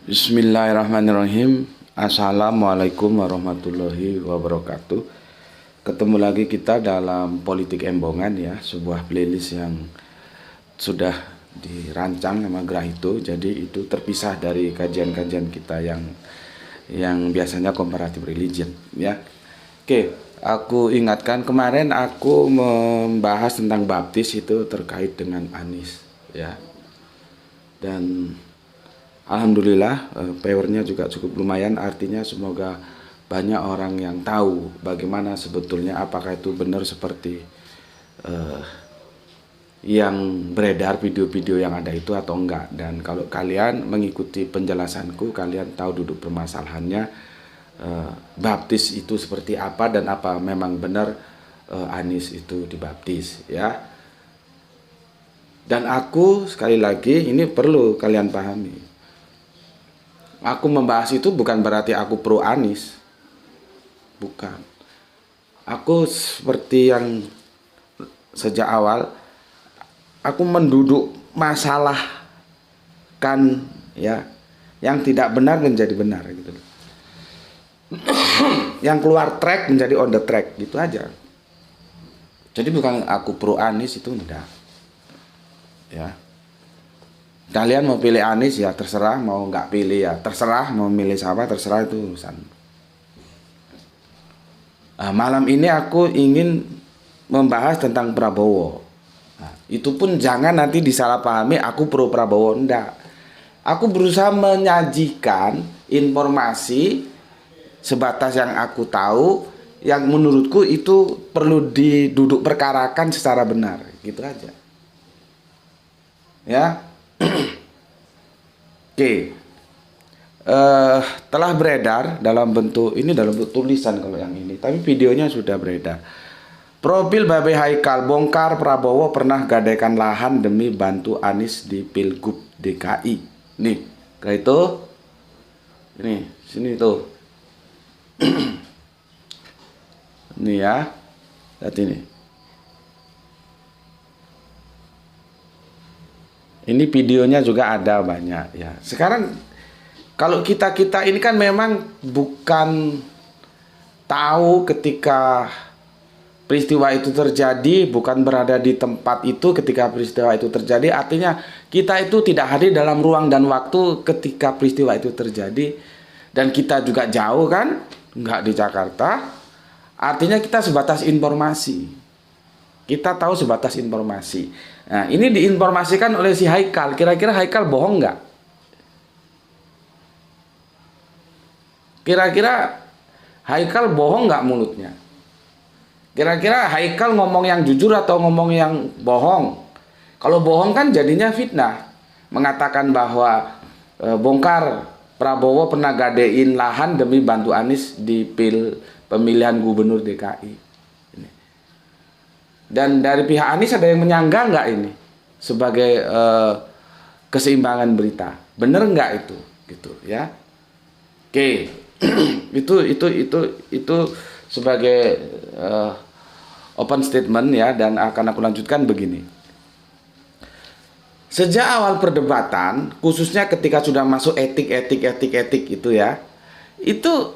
Bismillahirrahmanirrahim. Assalamualaikum warahmatullahi wabarakatuh. Ketemu lagi kita dalam Politik Embongan ya, sebuah playlist yang sudah dirancang sama Grahito. Jadi itu terpisah dari kajian-kajian kita yang biasanya comparative religion ya. Oke, aku ingatkan kemarin aku membahas tentang baptis itu terkait dengan Anies ya. Dan alhamdulillah powernya juga cukup lumayan, artinya semoga banyak orang yang tahu bagaimana sebetulnya, apakah itu benar seperti yang beredar video-video yang ada itu atau enggak. Dan kalau kalian mengikuti penjelasanku, kalian tahu duduk permasalahannya, baptis itu seperti apa dan apa memang benar Anies itu dibaptis ya. Dan aku sekali lagi ini perlu kalian pahami, aku membahas itu bukan berarti aku pro Anies. Bukan. Aku seperti yang sejak awal aku menduduk masalah kan ya, yang tidak benar menjadi benar gitu. Yang keluar track menjadi on the track gitu aja. Jadi bukan aku pro Anies, itu enggak. Ya. Kalian mau pilih Anies ya terserah, mau nggak pilih ya terserah, mau milih siapa terserah, itu urusan. Malam ini aku ingin membahas tentang Prabowo. Itu pun jangan nanti disalahpahami aku pro Prabowo, enggak. Aku berusaha menyajikan informasi sebatas yang aku tahu, yang menurutku itu perlu diduduk perkarakan secara benar, gitu aja. Ya. Oke, telah beredar dalam bentuk ini, dalam bentuk tulisan kalau yang ini, tapi videonya sudah beredar. Profil Babe Haikal bongkar Prabowo pernah gadaikan lahan demi bantu Anies di Pilgub DKI. Nih, kayak itu. Ini, sini tuh. Ini ya, lihat ini. Ini videonya juga ada banyak ya. Sekarang kalau kita ini kan memang bukan tahu ketika peristiwa itu terjadi, bukan berada di tempat itu ketika peristiwa itu terjadi. Artinya kita itu tidak hadir dalam ruang dan waktu ketika peristiwa itu terjadi. Dan kita juga jauh kan, nggak di Jakarta. Artinya kita sebatas informasi. Kita tahu sebatas informasi. Nah, ini diinformasikan oleh si Haikal. Kira-kira Haikal bohong nggak? Kira-kira Haikal bohong nggak mulutnya? Kira-kira Haikal ngomong yang jujur atau ngomong yang bohong? Kalau bohong kan jadinya fitnah. Mengatakan bahwa bongkar Prabowo pernah gadein lahan demi bantu Anies di pemilihan gubernur DKI. Dan dari pihak Anies ada yang menyanggah nggak ini sebagai keseimbangan berita? Bener nggak itu? Gitu ya. Oke, itu sebagai open statement ya, dan akan aku lanjutkan begini. Sejak awal perdebatan, khususnya ketika sudah masuk etik itu ya, itu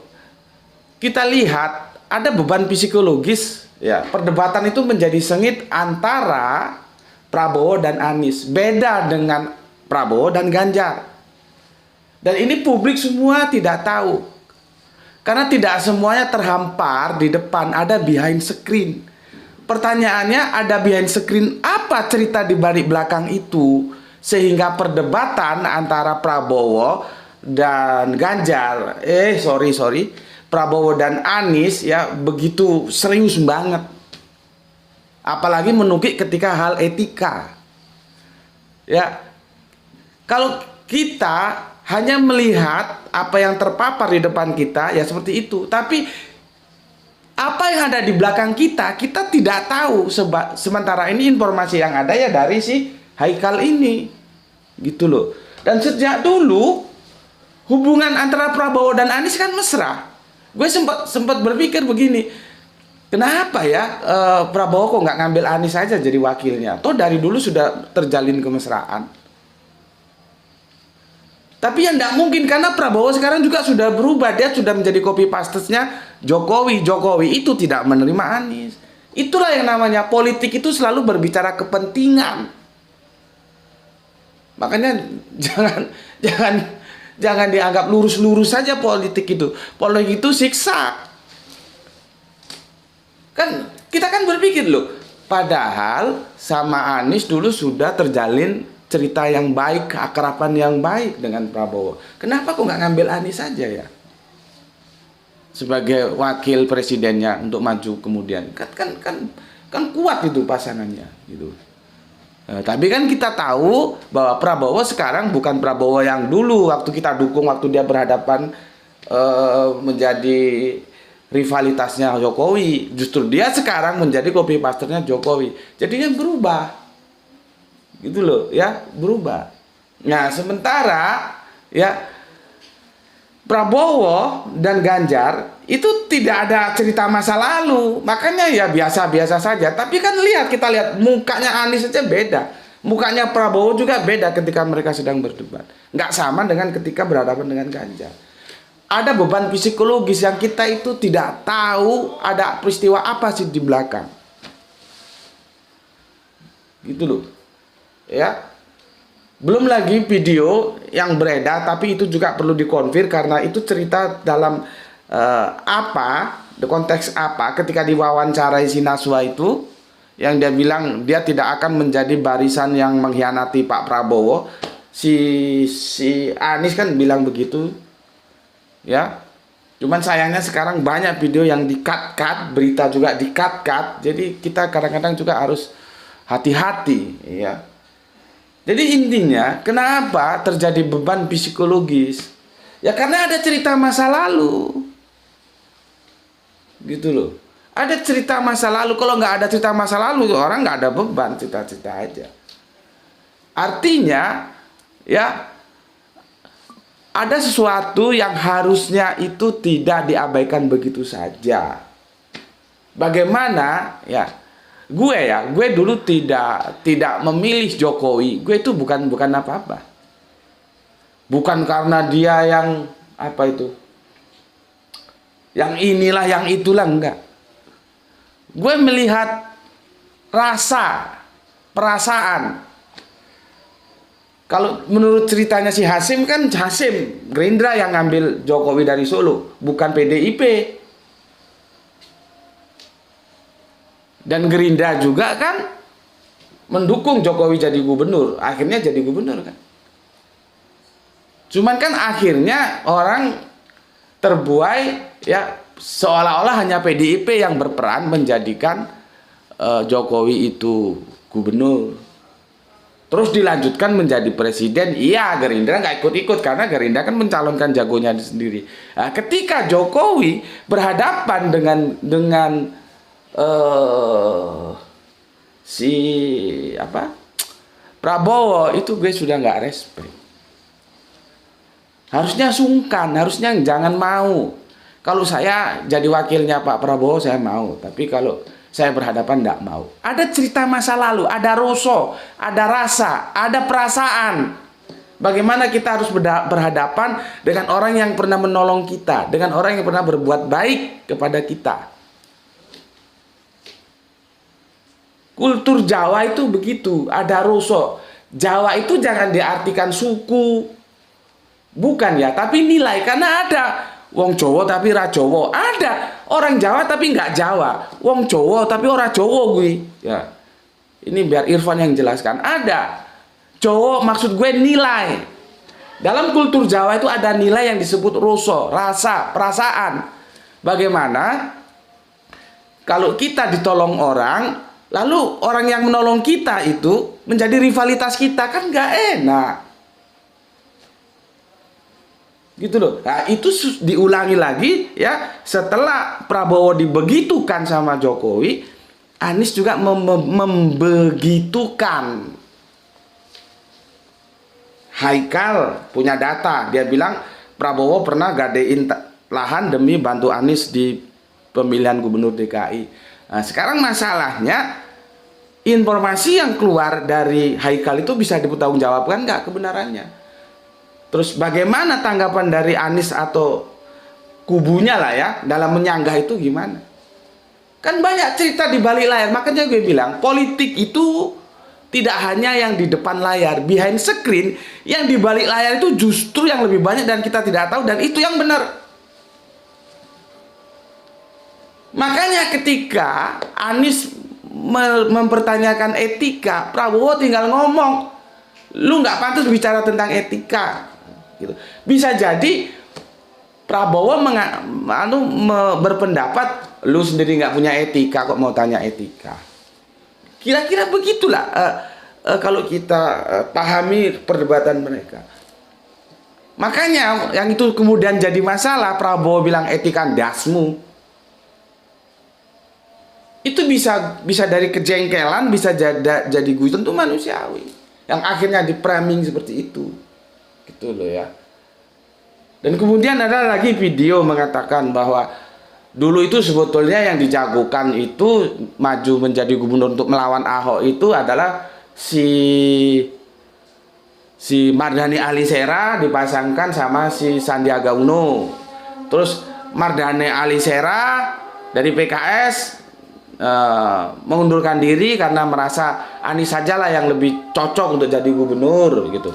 kita lihat ada beban psikologis. Ya, perdebatan itu menjadi sengit antara Prabowo dan Anies. Beda dengan Prabowo dan Ganjar. Dan ini publik semua tidak tahu. Karena tidak semuanya terhampar di depan, ada behind screen. Pertanyaannya, ada behind screen apa cerita di balik belakang itu, sehingga perdebatan antara Prabowo dan Ganjar, Prabowo dan Anies ya begitu serius banget. Apalagi menukik ketika hal etika. Ya. Kalau kita hanya melihat apa yang terpapar di depan kita ya seperti itu, tapi apa yang ada di belakang kita tidak tahu. Sementara ini informasi yang ada ya dari si Haikal ini. Gitu loh. Dan sejak dulu hubungan antara Prabowo dan Anies kan mesra. Gue sempat berpikir begini, kenapa ya Prabowo kok nggak ngambil Anies saja jadi wakilnya? Toh dari dulu sudah terjalin kemesraan. Tapi yang tidak mungkin karena Prabowo sekarang juga sudah berubah. Dia sudah menjadi copy paste-nya Jokowi. Jokowi itu tidak menerima Anies. Itulah yang namanya politik itu selalu berbicara kepentingan. Makanya jangan dianggap lurus-lurus saja politik itu. Politik itu siksa. Kan kita kan berpikir loh, padahal sama Anies dulu sudah terjalin cerita yang baik, keakraban yang baik dengan Prabowo. Kenapa kok nggak ngambil Anies saja ya? Sebagai wakil presidennya untuk maju kemudian. Kan kuat itu pasangannya gitu. Tapi kan kita tahu bahwa Prabowo sekarang bukan Prabowo yang dulu waktu kita dukung, waktu dia berhadapan menjadi rivalitasnya Jokowi. Justru dia sekarang menjadi copy paste-nya Jokowi. Jadinya berubah. Gitu loh ya, berubah. Nah sementara ya Prabowo dan Ganjar itu tidak ada cerita masa lalu, makanya ya biasa-biasa saja. Tapi kan kita lihat mukanya Anies saja beda, mukanya Prabowo juga beda ketika mereka sedang berdebat. Nggak sama dengan ketika berhadapan dengan Ganjar. Ada beban psikologis yang kita itu tidak tahu ada peristiwa apa sih di belakang. Gitu loh. Ya, belum lagi video yang beredar, tapi itu juga perlu dikonfirmasi karena itu cerita dalam konteks apa ketika diwawancarai si Naswa itu, yang dia bilang dia tidak akan menjadi barisan yang mengkhianati Pak Prabowo. Si Anies kan bilang begitu, ya. Cuman sayangnya sekarang banyak video yang di-cut, berita juga di-cut, jadi kita kadang-kadang juga harus hati-hati, ya. Jadi intinya, kenapa terjadi beban psikologis? Ya karena ada cerita masa lalu. Gitu loh. Ada cerita masa lalu. Kalau nggak ada cerita masa lalu, orang nggak ada beban, cerita-cerita aja. Artinya, ya ada sesuatu yang harusnya itu tidak diabaikan begitu saja. Bagaimana, ya? Gue dulu tidak memilih Jokowi. Gue itu bukan apa-apa. Bukan karena dia yang apa itu, yang inilah, yang itulah, enggak. Gue melihat rasa, perasaan. Kalau menurut ceritanya si Hasim kan, Hasim Gerindra yang ngambil Jokowi dari Solo, bukan PDIP. Dan Gerindra juga kan mendukung Jokowi jadi gubernur. Akhirnya jadi gubernur kan. Cuman kan akhirnya orang terbuai ya seolah-olah hanya PDIP yang berperan menjadikan Jokowi itu gubernur. Terus dilanjutkan menjadi presiden. Iya, Gerindra nggak ikut-ikut karena Gerindra kan mencalonkan jagonya sendiri. Nah, ketika Jokowi berhadapan dengan Prabowo, itu gue sudah nggak respect. Harusnya sungkan, harusnya jangan mau. Kalau saya jadi wakilnya Pak Prabowo saya mau, tapi kalau saya berhadapan nggak mau. Ada cerita masa lalu, ada rasa, ada rasa, ada perasaan. Bagaimana kita harus berhadapan dengan orang yang pernah menolong kita, dengan orang yang pernah berbuat baik kepada kita. Kultur Jawa itu begitu, ada rasa. Jawa itu jangan diartikan suku, bukan ya, tapi nilai. Karena ada wong Jawa tapi ra Jawa, ada orang Jawa tapi nggak Jawa, wong Jawa tapi ora Jawa gue. Ya, ini biar Irfan yang jelaskan. Ada Jawa, maksud gue nilai. Dalam kultur Jawa itu ada nilai yang disebut rasa, perasaan. Bagaimana kalau kita ditolong orang, lalu orang yang menolong kita itu menjadi rivalitas kita, kan nggak enak. Gitu loh. Nah, itu diulangi lagi ya setelah Prabowo dibegitukan sama Jokowi, Anies juga membegitukan. Haikal punya data, dia bilang Prabowo pernah gadein lahan demi bantu Anies di pemilihan gubernur DKI. Nah, sekarang masalahnya informasi yang keluar dari Haikal itu bisa dipertanggungjawabkan nggak kebenarannya? Terus bagaimana tanggapan dari Anies atau kubunya lah ya dalam menyanggah itu gimana? Kan banyak cerita di balik layar. Makanya gue bilang politik itu tidak hanya yang di depan layar, behind screen, yang di balik layar itu justru yang lebih banyak dan kita tidak tahu, dan itu yang benar. Makanya ketika Anies mempertanyakan etika, Prabowo tinggal ngomong, lu nggak pantas bicara tentang etika. Gitu. Bisa jadi Prabowo berpendapat, lu sendiri nggak punya etika kok mau tanya etika. Kira-kira begitulah kalau kita pahami perdebatan mereka. Makanya yang itu kemudian jadi masalah, Prabowo bilang etika dasmu. Itu bisa dari kejengkelan, bisa jadi guyon, tentu manusiawi. Yang akhirnya di-framing seperti itu. Gitu loh ya. Dan kemudian ada lagi video mengatakan bahwa dulu itu sebetulnya yang dijagokan itu maju menjadi gubernur untuk melawan Ahok itu adalah si Mardhani Alisera dipasangkan sama si Sandiaga Uno. Terus Mardhani Alisera dari PKS mengundurkan diri karena merasa Anies sajalah yang lebih cocok untuk jadi gubernur gitu.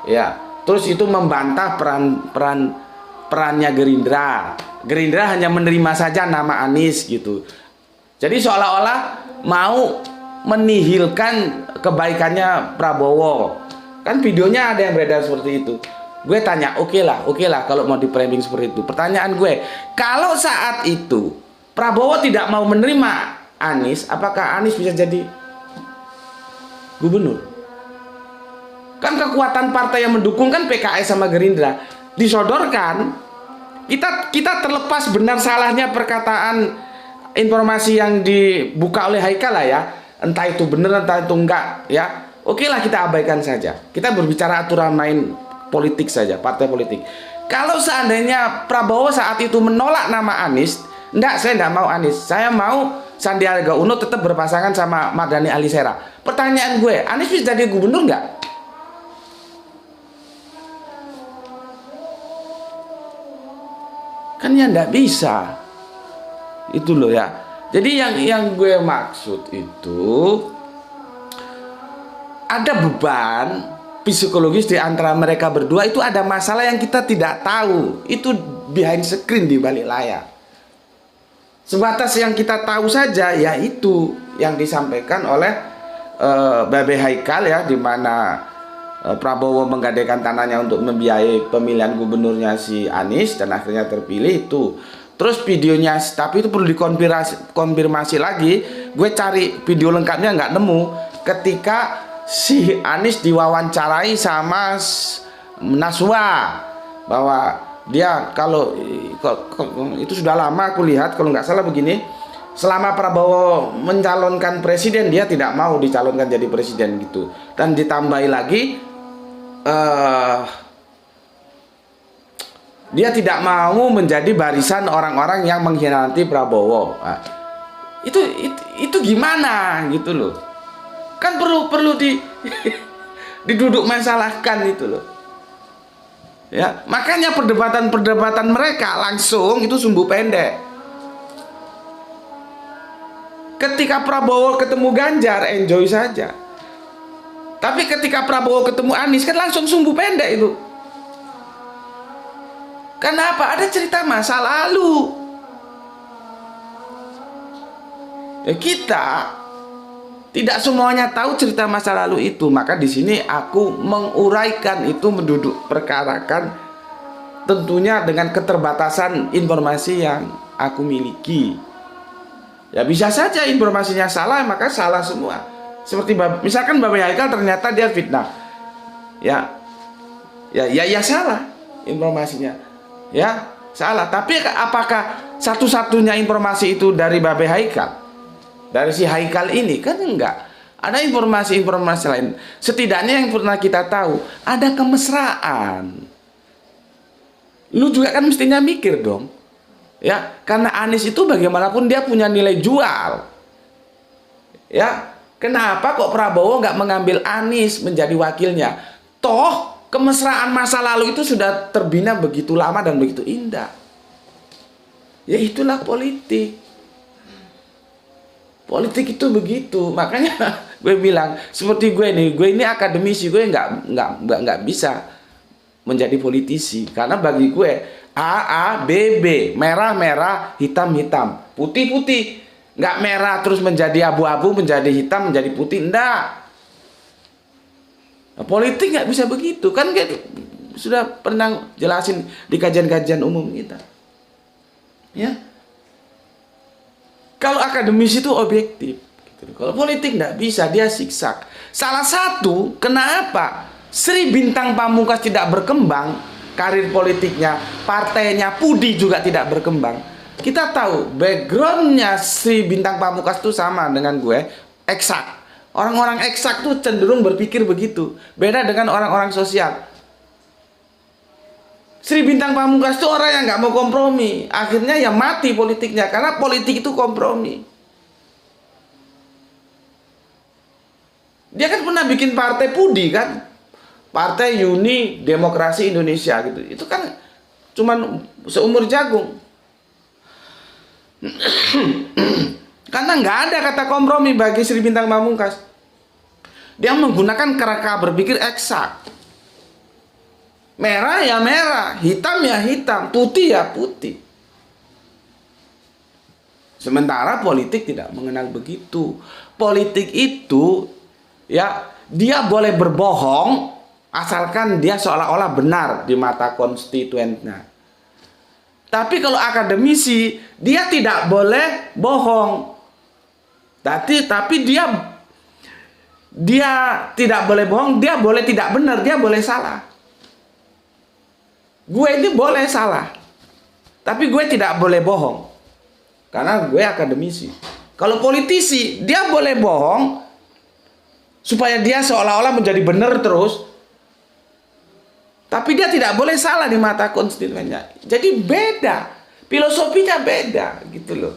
Ya, terus itu membantah perannya Gerindra. Gerindra hanya menerima saja nama Anies gitu. Jadi seolah-olah mau menihilkan kebaikannya Prabowo. Kan videonya ada yang beredar seperti itu. Gue tanya, oke lah kalau mau di framing seperti itu. Pertanyaan gue, kalau saat itu Prabowo tidak mau menerima Anies, apakah Anies bisa jadi gubernur? Kan kekuatan partai yang mendukung kan PKS sama Gerindra disodorkan. Kita terlepas benar salahnya perkataan informasi yang dibuka oleh Haikal lah ya, entah itu benar entah itu enggak ya. Oke lah, kita abaikan saja. Kita berbicara aturan main politik saja, partai politik. Kalau seandainya Prabowo saat itu menolak nama Anies, enggak, saya enggak mau Anies. Saya mau Sandiaga Uno tetap berpasangan sama Mardhani Alisera. Pertanyaan gue, Anies bisa jadi gubernur enggak? Kan ya enggak bisa. Itu loh ya. Jadi yang gue maksud itu ada beban psikologis di antara mereka berdua, itu ada masalah yang kita tidak tahu. Itu behind screen di balik layar. Sebatas yang kita tahu saja yaitu yang disampaikan oleh Babe Haikal ya, di mana Prabowo menggadaikan tanahnya untuk membiayai pemilihan gubernurnya si Anies dan akhirnya terpilih itu. Terus videonya, tapi itu perlu dikonfirmasi lagi. Gue cari video lengkapnya nggak nemu. Ketika si Anies diwawancarai sama Naswa bahwa dia kalau itu sudah lama aku lihat, kalau nggak salah begini, selama Prabowo mencalonkan presiden dia tidak mau dicalonkan jadi presiden gitu, dan ditambahi lagi dia tidak mau menjadi barisan orang-orang yang mengkhianati Prabowo. Nah, itu gimana gitu loh, kan perlu diduduk masalahkan itu loh. Ya, makanya perdebatan mereka langsung itu sumbu pendek. Ketika Prabowo ketemu Ganjar, enjoy saja. Tapi ketika Prabowo ketemu Anies kan langsung sumbu pendek itu. Kenapa? Ada cerita masa lalu. Ya, kita tidak semuanya tahu cerita masa lalu itu, maka di sini aku menguraikan itu, menduduk perkarakan tentunya dengan keterbatasan informasi yang aku miliki. Ya bisa saja informasinya salah, maka salah semua. Seperti misalkan Babe Haikal ternyata dia fitnah. Ya salah informasinya. Ya, salah. Tapi apakah satu-satunya informasi itu dari Babe Haikal? Dari si Haikal ini? Kan enggak. Ada informasi-informasi lain. Setidaknya yang pernah kita tahu, ada kemesraan. Lu juga kan mestinya mikir dong. Ya, karena Anies itu bagaimanapun dia punya nilai jual. Ya, kenapa kok Prabowo nggak mengambil Anies menjadi wakilnya? Toh Kemesraan masa lalu itu sudah terbina begitu lama dan begitu indah. Ya itulah politik. Politik itu begitu. Makanya gue bilang seperti gue ini akademisi, gue nggak bisa menjadi politisi karena bagi gue A B B, merah merah, hitam hitam, putih putih. Nggak merah terus menjadi abu-abu, menjadi hitam, menjadi putih, enggak. Nah, politik nggak bisa begitu kan, sudah pernah jelasin di kajian-kajian umum kita. Ya, kalau akademis itu objektif, gitu. Kalau politik nggak bisa, dia siksak. Salah satu kenapa Sri Bintang Pamungkas tidak berkembang karir politiknya, partainya, Pudi juga tidak berkembang. Kita tahu backgroundnya Sri Bintang Pamungkas itu sama dengan gue, eksak. Orang-orang eksak tuh cenderung berpikir begitu. Beda dengan orang-orang sosial. Sri Bintang Pamungkas itu orang yang nggak mau kompromi. Akhirnya ya mati politiknya. Karena politik itu kompromi. Dia kan pernah bikin partai Pudi kan. Partai Uni Demokrasi Indonesia gitu. Itu kan cuman seumur jagung. Karena nggak ada kata kompromi bagi Sri Bintang Pamungkas. Dia menggunakan kerangka berpikir eksak. Merah ya merah, hitam ya hitam, putih ya putih. Sementara politik tidak mengenal begitu. Politik itu ya dia boleh berbohong asalkan dia seolah-olah benar di mata konstituennya. Tapi kalau akademisi dia tidak boleh bohong. Tapi dia tidak boleh bohong, dia boleh tidak benar, dia boleh salah. Gue ini boleh salah, tapi gue tidak boleh bohong, karena gue akademisi. Kalau politisi, dia boleh bohong, supaya dia seolah-olah menjadi benar terus, tapi dia tidak boleh salah di mata konstituennya. Jadi beda, filosofinya beda, gitu loh.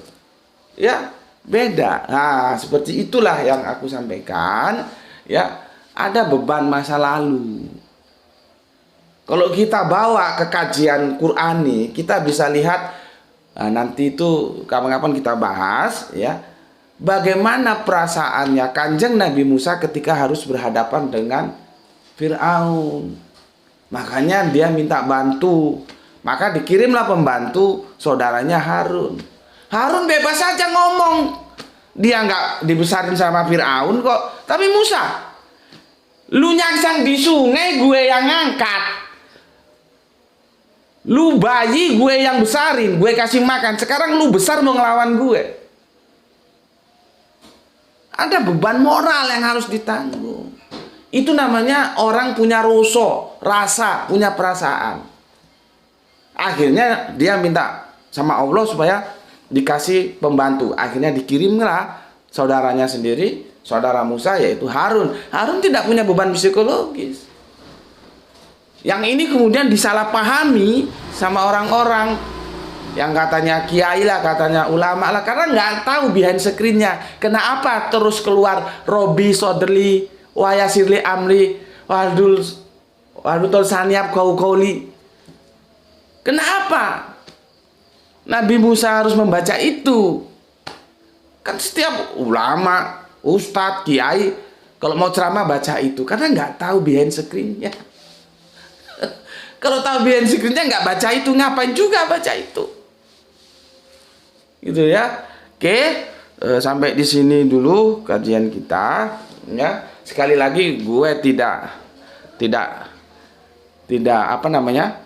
Ya, beda. Nah, seperti itulah yang aku sampaikan. Ya, ada beban masa lalu. Kalau kita bawa ke kajian Qur'ani, kita bisa lihat, nah, nanti itu kapan-kapan kita bahas, ya, bagaimana perasaannya Kanjeng Nabi Musa ketika harus berhadapan dengan Fir'aun. Makanya dia minta bantu. Maka dikirimlah pembantu saudaranya Harun. Harun bebas saja ngomong. Dia nggak dibesarin sama Fir'aun kok. Tapi Musa, lu nyangsang di sungai, gue yang ngangkat. Lu bayi, gue yang besarin, gue kasih makan. Sekarang lu besar mau ngelawan gue. Ada beban moral yang harus ditanggung. Itu namanya orang punya rasa, punya perasaan. Akhirnya dia minta sama Allah supaya dikasih pembantu. Akhirnya dikirimlah saudaranya sendiri, saudara Musa, yaitu Harun. Harun tidak punya beban psikologis. Yang ini kemudian disalahpahami sama orang-orang yang katanya kiai lah, katanya ulama lah, karena nggak tahu behind screen-nya. Kenapa terus keluar Robi Soderli, Wayasirli Amri, Wadul Saniap Kauli. Kenapa Nabi Musa harus membaca itu? Kan setiap ulama, ustadz, kiai kalau mau ceramah baca itu, karena nggak tahu behind screen-nya. Kalau tahu behind screen-nya nggak baca itu, ngapain juga baca itu? Gitu ya. Oke, sampai di sini dulu kajian kita. Ya, sekali lagi gue tidak apa namanya,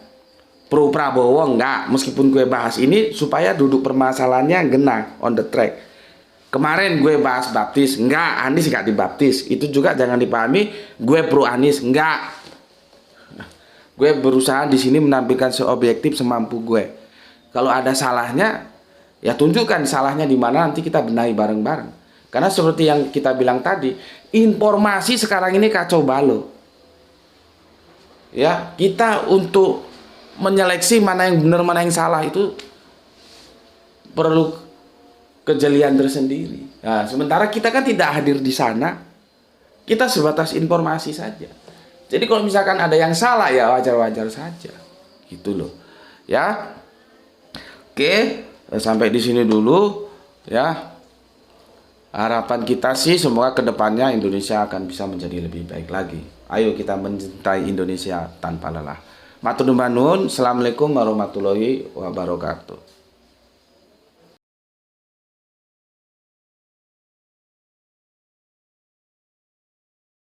pro Prabowo, enggak. Meskipun gue bahas ini supaya duduk permasalahannya genah, on the track. Kemarin gue bahas baptis, enggak, Anies enggak dibaptis. Itu juga jangan dipahami gue pro Anies, enggak. Gue berusaha di sini menampilkan seobjektif semampu gue. Kalau ada salahnya, ya tunjukkan salahnya di mana, nanti kita benahi bareng-bareng. Karena seperti yang kita bilang tadi, informasi sekarang ini kacau balau. Ya, kita untuk menyeleksi mana yang benar, mana yang salah itu perlu kejelian tersendiri. Nah, sementara kita kan tidak hadir di sana, kita sebatas informasi saja. Jadi kalau misalkan ada yang salah ya wajar-wajar saja. Gitu loh. Ya. Oke, sampai di sini dulu ya. Harapan kita sih semoga kedepannya Indonesia akan bisa menjadi lebih baik lagi. Ayo kita mencintai Indonesia tanpa lelah. Matur nuwun, assalamualaikum warahmatullahi wabarakatuh.